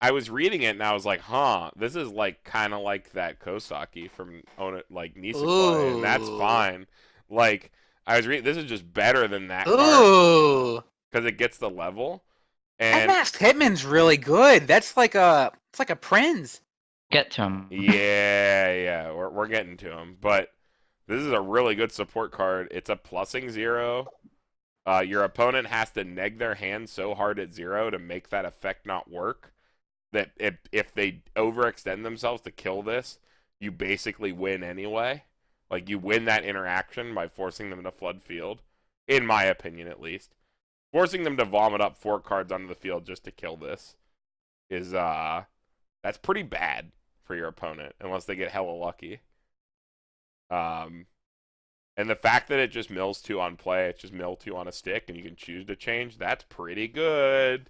I was reading it and I was like, huh, this is like kind of like that Kosaki from like Nisekoi, and that's Ooh. fine. Like I was reading, this is just better than that card Ooh. because it gets the level. That And masked Hitman's really good. It's like a Prince. Get to him. yeah, we're getting to him, but this is a really good support card. It's a plussing 0. Your opponent has to neg their hand so hard at 0 to make that effect not work that if they overextend themselves to kill this, you basically win anyway. Like, you win that interaction by forcing them to flood field, in my opinion at least. Forcing them to vomit up 4 cards onto the field just to kill this is, that's pretty bad for your opponent, unless they get hella lucky. And the fact that it just mills 2 on play, it's just mill 2 on a stick, and you can choose to change, that's pretty good.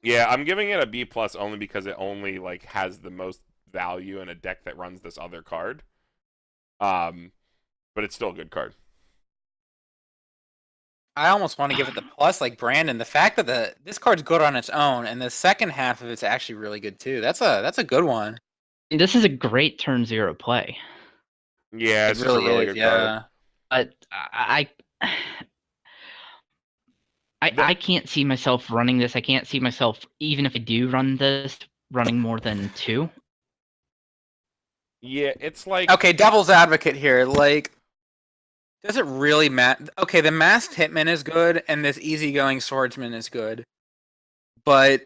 Yeah, I'm giving it a B+ only because it only like has the most value in a deck that runs this other card. But it's still a good card. I almost want to give it the plus, like Brandon. The fact that this card's good on its own, and the second half of it's actually really good too. That's a good one. This is a great turn 0 play. Yeah, it's just a really good card. But I can't see myself running this. I can't see myself, even if I do run this, running more than 2. Yeah, it's like Okay, devil's advocate here. Like, does it really matter? Okay, the masked Hitman is good, and this easygoing swordsman is good, but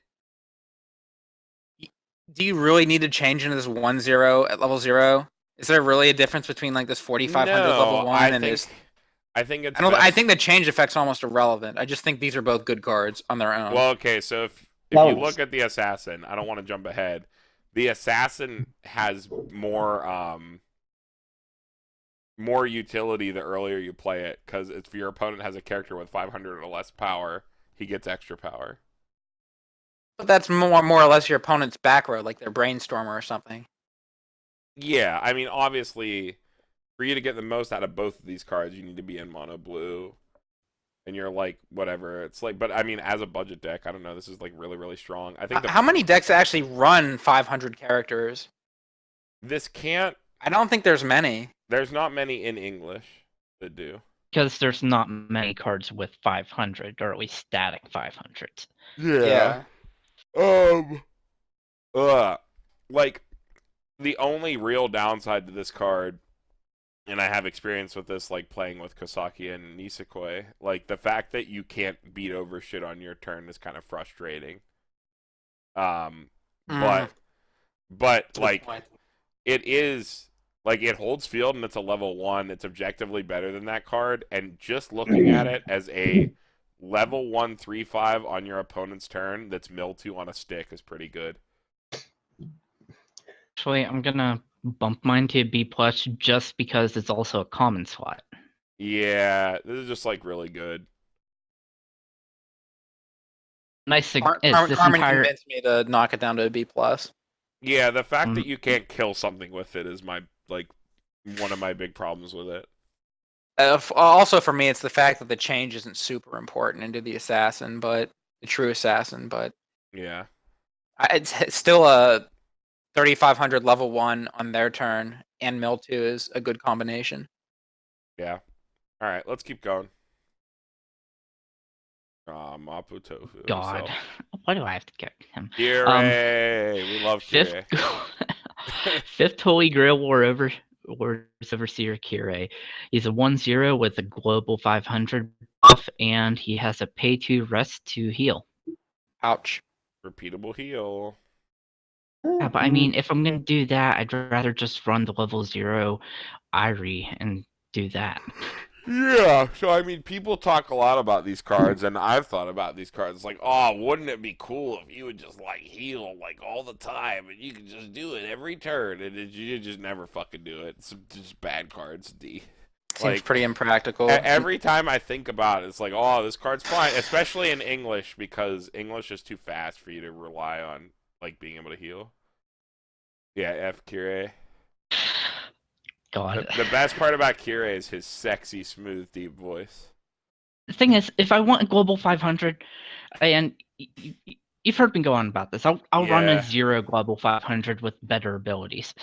do you really need to change into this 1/0 at level 0? Is there really a difference between like this 4500 level 1 and this? I think it's. I think the change effect's almost irrelevant. I just think these are both good cards on their own. Well, okay, so if you look at the assassin, I don't want to jump ahead. The assassin has more utility the earlier you play it, because if your opponent has a character with 500 or less power, he gets extra power. But that's more or less your opponent's back row, like their brainstormer or something. Yeah, I mean, obviously, for you to get the most out of both of these cards, you need to be in mono blue. And you're like, whatever. It's like, but I mean, as a budget deck, I don't know. This is like really, really strong. I think. How many decks actually run 500 characters? This can't. I don't think there's many. There's not many in English that do. Because there's not many cards with 500, or at least static 500s. Yeah. Like, the only real downside to this card, and I have experience with this, like playing with Kosaki and Nisekoi, like the fact that you can't beat over shit on your turn is kind of frustrating. But like, it is, like, it holds field and it's a level 1. It's objectively better than that card, and just looking at it as a level 1 3/5 on your opponent's turn that's mill 2 on a stick is pretty good. Actually, I'm gonna bump mine to a B+ just because it's also a common slot. Yeah, this is just like really good. Nice. Carmen convinced me to knock it down to a B+. Yeah, the fact that you can't kill something with it is my one of my big problems with it. Also, for me, it's the fact that the change isn't super important into the assassin, but the true assassin. But yeah, it's still a 3500 level 1 on their turn, and mill 2 is a good combination. Yeah. All right, let's keep going. Mapu Tofu. God, why do I have to kick him? Kirei, we love Kirei. Fifth Holy Grail War's Overseer Kirei. He's a 1/0 with a global 500 buff, and he has a pay 2 rest to heal. Ouch. Repeatable heal. Yeah, but I mean, if I'm gonna do that, I'd rather just run the level 0 Irie and do that. Yeah, so I mean, people talk a lot about these cards, and I've thought about these cards. Like, oh, wouldn't it be cool if you would just like heal like all the time, and you could just do it every turn, and you just never fucking do it. It's just bad cards, D. Seems pretty impractical. Every time I think about it, it's like, oh, this card's fine, especially in English, because English is too fast for you to rely on like being able to heal. Yeah, F Kirei. God. The best part about Kirei is his sexy, smooth, deep voice. The thing is, if I want a global 500, and You've heard me go on about this. I'll run Yeah. a 0 global 500 with better abilities.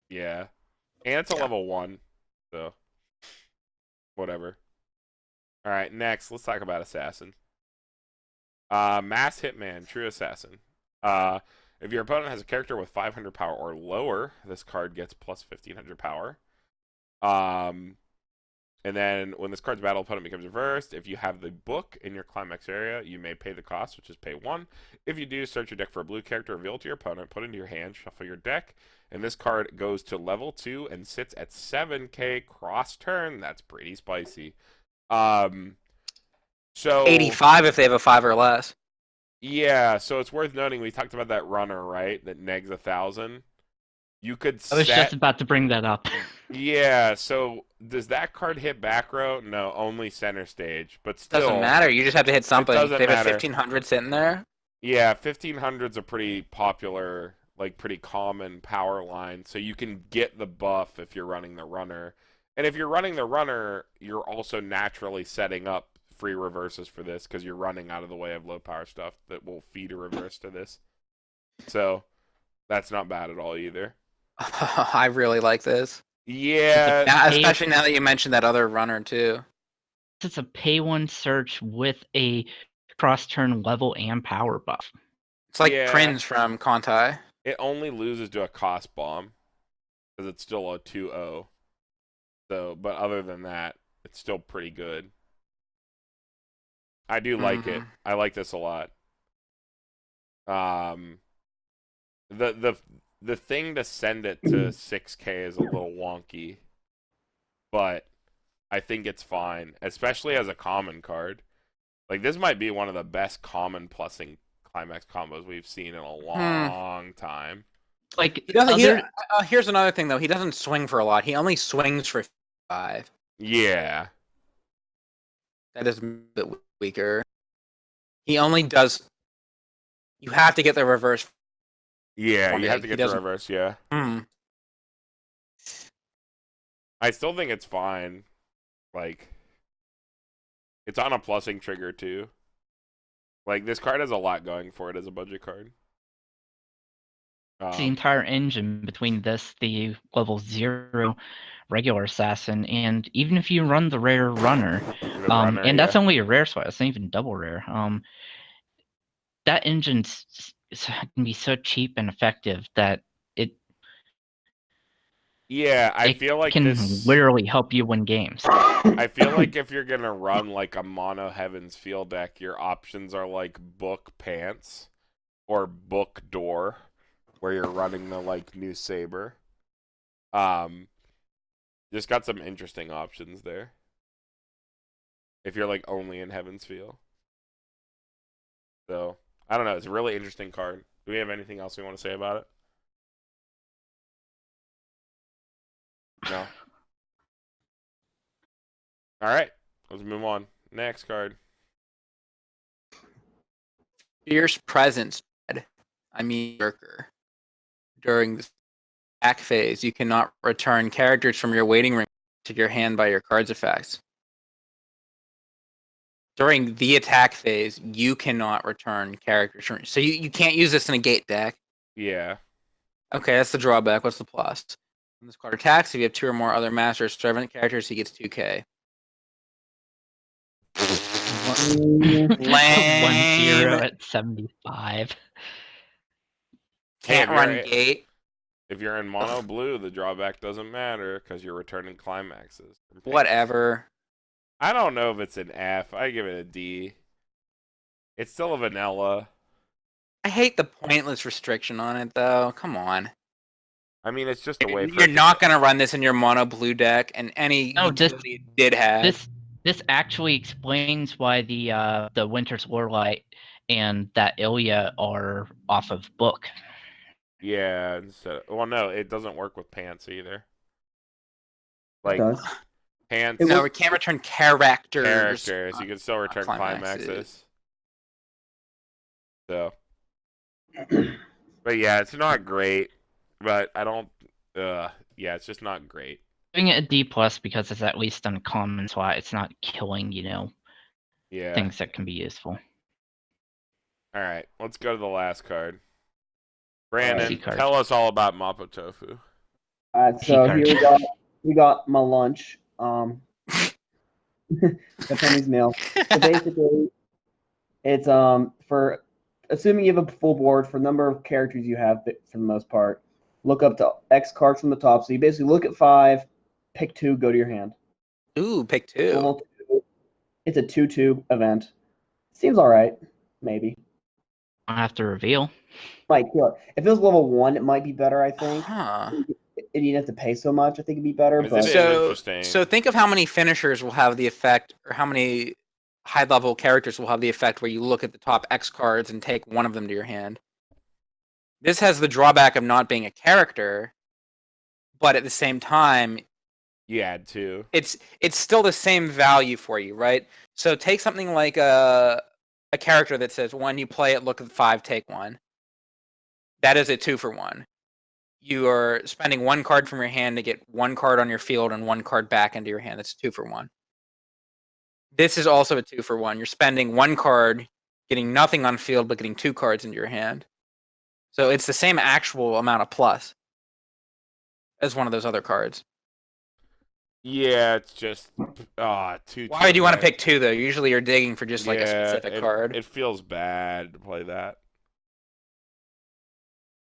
Yeah. And it's a level 1, so whatever. All right, next, let's talk about Assassin. Mass Hitman, True Assassin. If your opponent has a character with 500 power or lower, this card gets plus 1500 power. And then when this card's battle opponent becomes reversed, if you have the book in your climax area, you may pay the cost, which is pay 1. If you do, search your deck for a blue character, reveal it to your opponent, put it into your hand, shuffle your deck, and this card goes to level 2 and sits at 7k cross turn. That's pretty spicy. So 85 if they have a 5 or less. yeah, so it's worth noting we talked about that runner, right? That negs 1,000. You could I was just about to bring that up. Yeah, so does that card hit back row? No, only center stage. But still, Doesn't matter. You just have to hit something. doesn't They have matter. a 1500 sitting there. Yeah, 1500's a pretty popular, like pretty common power line. So you can get the buff if you're running the runner. And if you're running the runner, you're also naturally setting up free reverses for this because you're running out of the way of low power stuff that will feed a reverse to this. So that's not bad at all either. I really like this. Yeah, Now, especially now that you mentioned that other runner too. It's a pay 1 search with a cross turn level and power buff. It's like Yeah. Prince from Kontai. it only loses to a cost bomb because it's still a 2-0. So, but other than that, it's still pretty good. I do like it. I like this a lot. The thing to send it to 6k is a little wonky, but I think it's fine, especially as a common card. Like this might be one of the best common plussing climax combos we've seen in a long time. Like He doesn't. Here's another thing though. He doesn't swing for a lot. He only swings for 5. Yeah. That is a bit weaker. He only does. You have to get the reverse. Yeah, Or you have he to get the doesn't- reverse, yeah. I still think it's fine. Like, it's on a plussing trigger, too. Like, this card has a lot going for it as a budget card. the entire engine between this, the level 0 regular assassin, and even if you run the rare runner, and that's only a rare swap, it's not even double rare. That engine can be so cheap and effective that I it feel like can this literally help you win games. I feel like if you're gonna run like a mono Heaven's Field deck, your options are like Book Pants or Book Door, where you're running the like new Saber. Just got some interesting options there. If you're like only in Heaven's Field. So I don't know, it's a really interesting card. Do we have anything else we want to say about it? No. Alright, let's move on. Next card. Fierce Presence. I mean, Berserker. During the attack phase, you cannot return characters from your waiting room to your hand by your card's effects. During the attack phase, you cannot return characters from. So you can't use this in a gate deck. Yeah. Okay, that's the drawback. What's the plus? When this card attacks, if you have 2 or more other Master Servant characters, he gets 2k. 1-0 at 75. Can't Hey, run gate. If you're in mono blue, the drawback doesn't matter because you're returning climaxes. Whatever. I don't know if it's an F. I give it a D. It's still a vanilla. I hate the pointless restriction on it, though. Come on. I mean, it's just a way for You're not going to run this in your mono blue deck, and any utility did have. This actually explains why the Winter's Warlight and that Illya are off of book. Yeah. Well, no, it doesn't work with pants either. Like, It does. pants. No, we can't return characters. You can still return climaxes. So. But yeah, it's not great. But I don't. Yeah, it's just not great. Giving it a D+ because it's at least on a common slot. It's not killing, Yeah. things that can be useful. All right, let's go to the last card. Brandon, Easy card. tell us all about Mapo Tofu. All right, Easy so card. here we got my lunch. Japanese meal. So basically, it's for assuming you have a full board for number of characters you have for the most part. Look up to X cards from the top. So you basically look at 5, pick 2, go to your hand. Ooh, pick 2. Level 2. It's a 2/2 event. Seems all right, maybe. I have to reveal. Might kill it. If it was level 1, it might be better. I think. Huh. And you'd have to pay so much. I think it'd be better. Is But it- So, interesting. so think of how many finishers will have the effect, or how many high-level characters will have the effect where you look at the top X cards and take one of them to your hand. This has the drawback of not being a character, but at the same time, You add 2. it's still the same value for you, right? So take something like a character that says when you play it, look at 5, take 1. That is a 2-for-1. You are spending 1 card from your hand to get 1 card on your field and 1 card back into your hand. That's 2-for-1. This is also a 2-for-1. You're spending 1 card, getting nothing on field, but getting 2 cards into your hand. So it's the same actual amount of plus as one of those other cards. Yeah, it's just 2. Why would you want to pick 2 though? Usually you're digging for just like a specific it, card. It feels bad to play that.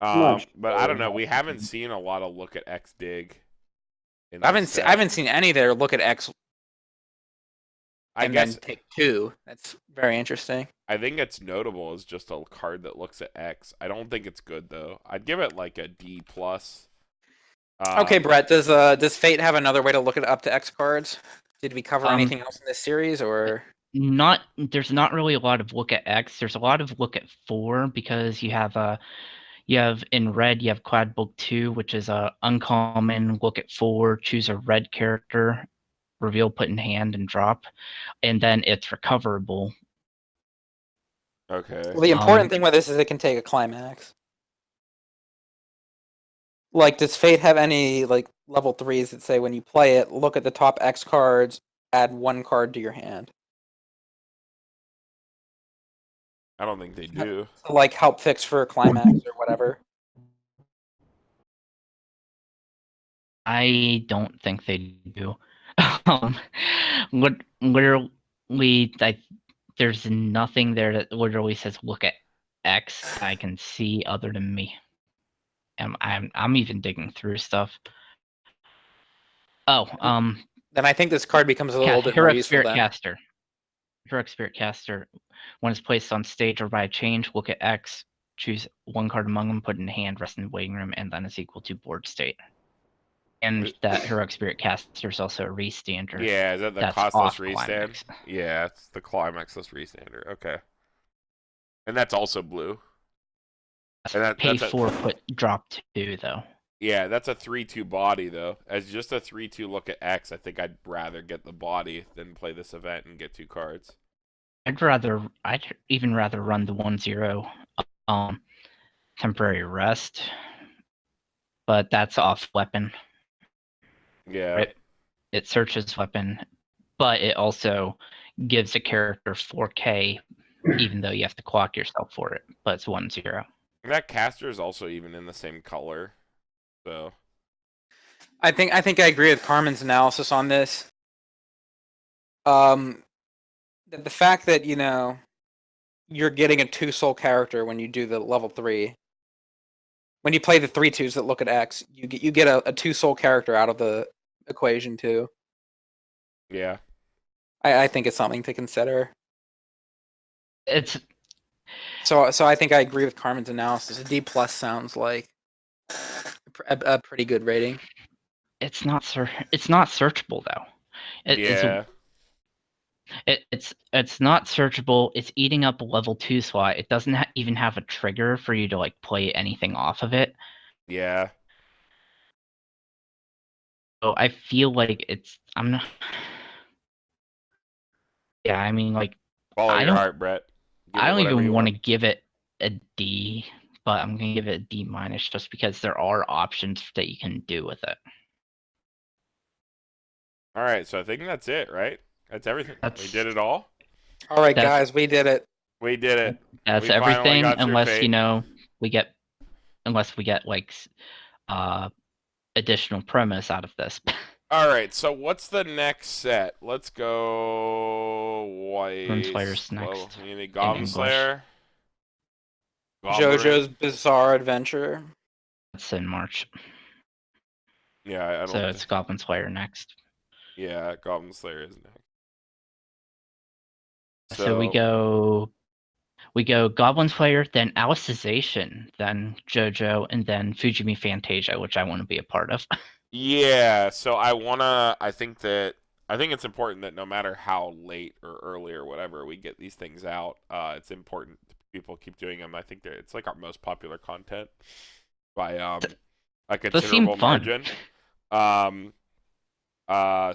Much. But I don't know. We haven't seen a lot of look at X dig. I haven't seen any there look at X I and guess then take 2. That's very interesting. I think it's notable as just a card that looks at X. I don't think it's good though. I'd give it like a D plus. Okay, Bret. Does Fate have another way to look at up to X cards? Did we cover anything else in this series, or There's not really a lot of look at X. There's a lot of look at 4 because you have in red you have Quad Book 2, which is a uncommon look at 4. Choose a red character, reveal, put in hand, and drop, and then it's recoverable. Okay. well, the important thing with this is it can take a climax. Like, does Fate have any like level 3s that say when you play it, look at the top X cards, add 1 card to your hand, I don't think they do. to like help fix for a climax or whatever? I don't think they do. Literally, there's nothing there that literally says look at X I can see other than me. I'm even digging through stuff. Oh, Then I think this card becomes a little bit more Heroic useful. Spirit Then. Caster. Heroic Spirit Caster. When it's placed on stage or by a change, look at X, choose 1 card among them, put it in hand, rest in the waiting room, and then it's equal to board state. And that Heroic Spirit Caster is also a restander. Yeah, is that the That's costless off restand? climax. Yeah, it's the climaxless restander. Okay. And that's also blue. And Pay that's 4, put drop 2 though. Yeah, that's a 3/2 body though. As just a 3/2 look at X, I think I'd rather get the body than play this event and get 2 cards. I'd even rather run the 1/0 temporary rest. But that's off weapon. Yeah. Right? It searches weapon, but it also gives a character 4K, even though you have to clock yourself for it. But it's 1/0. And that caster is also even in the same color. So I think I agree with Carmen's analysis on this. The fact that you're getting a 2-soul character when you do the level 3. When you play the 3/2s that look at X, you get a 2-soul character out of the equation too. yeah. I think it's something to consider. It's So I think I agree with Carmen's analysis. A D plus sounds like a pretty good rating. it's not searchable though. Yeah. It's not searchable. It's eating up a level 2 slot. It doesn't even have a trigger for you to like play anything off of it. Yeah. So I feel like I'm not. Yeah, I mean, like, Follow I your don't- heart, Brett. Give I it don't whatever even you want to give it a D, but I'm gonna give it a D minus just because there are options that you can do with it. All right, so I think that's it, right? That's everything. We That's- did it all. All right, That's- guys, we did it. We did it. That's We finally everything, got through unless Fate. you know we get like additional premise out of this. All right, so what's the next set? Let's go Goblin Slayer's Weiss. Well, next you need in Goblin English. Slayer. JoJo's Goblin. Bizarre Adventure. That's in March. Yeah, I don't. So it's Goblin Slayer next. Yeah, Goblin Slayer is next. So we go Goblin Slayer, then Alicization, then JoJo, and then Fujimi Fantasia, which I want to be a part of. Yeah, so I think it's important that no matter how late or early or whatever we get these things out, it's important people keep doing them. I think that it's like our most popular content by a considerable margin.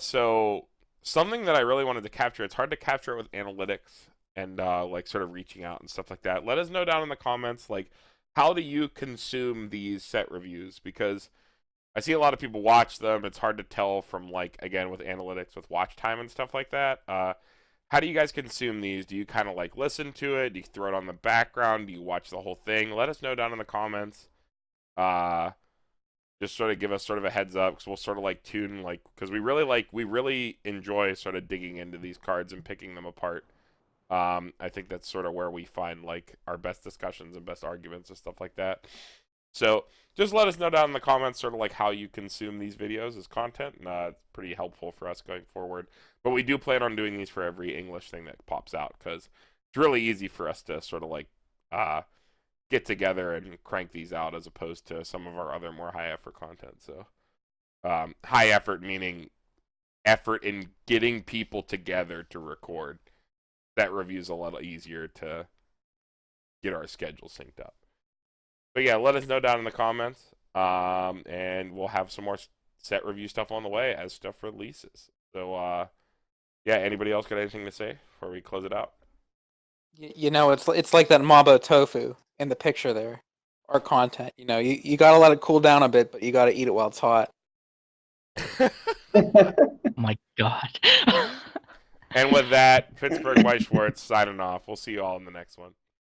So something that I really wanted to capture, it's hard to capture it with analytics and like sort of reaching out and stuff like that. Let us know down in the comments, like, how do you consume these set reviews? Because I see a lot of people watch them. It's hard to tell from, like, again, with analytics, with watch time and stuff like that. How do you guys consume these? Do you kind of like listen to it? Do you throw it on the background? Do you watch the whole thing? Let us know down in the comments. Just sort of give us sort of a heads up, because we'll sort of like tune, like, because we really enjoy sort of digging into these cards and picking them apart. I think that's sort of where we find like our best discussions and best arguments and stuff like that. So just let us know down in the comments sort of like how you consume these videos as content. And, it's pretty helpful for us going forward. But we do plan on doing these for every English thing that pops out, because it's really easy for us to sort of like get together and crank these out, as opposed to some of our other more high effort content. So high effort meaning effort in getting people together to record. That review's a lot easier to get our schedule synced up. But yeah, let us know down in the comments, and we'll have some more set review stuff on the way as stuff releases. So yeah, anybody else got anything to say before we close it out? You know, it's like that Mabo tofu in the picture there. Our content, you know, you gotta let it cool down a bit, but you gotta eat it while it's hot. Oh my god. And with that, Pittsburgh Weiss Schwarz signing off. We'll see you all in the next one.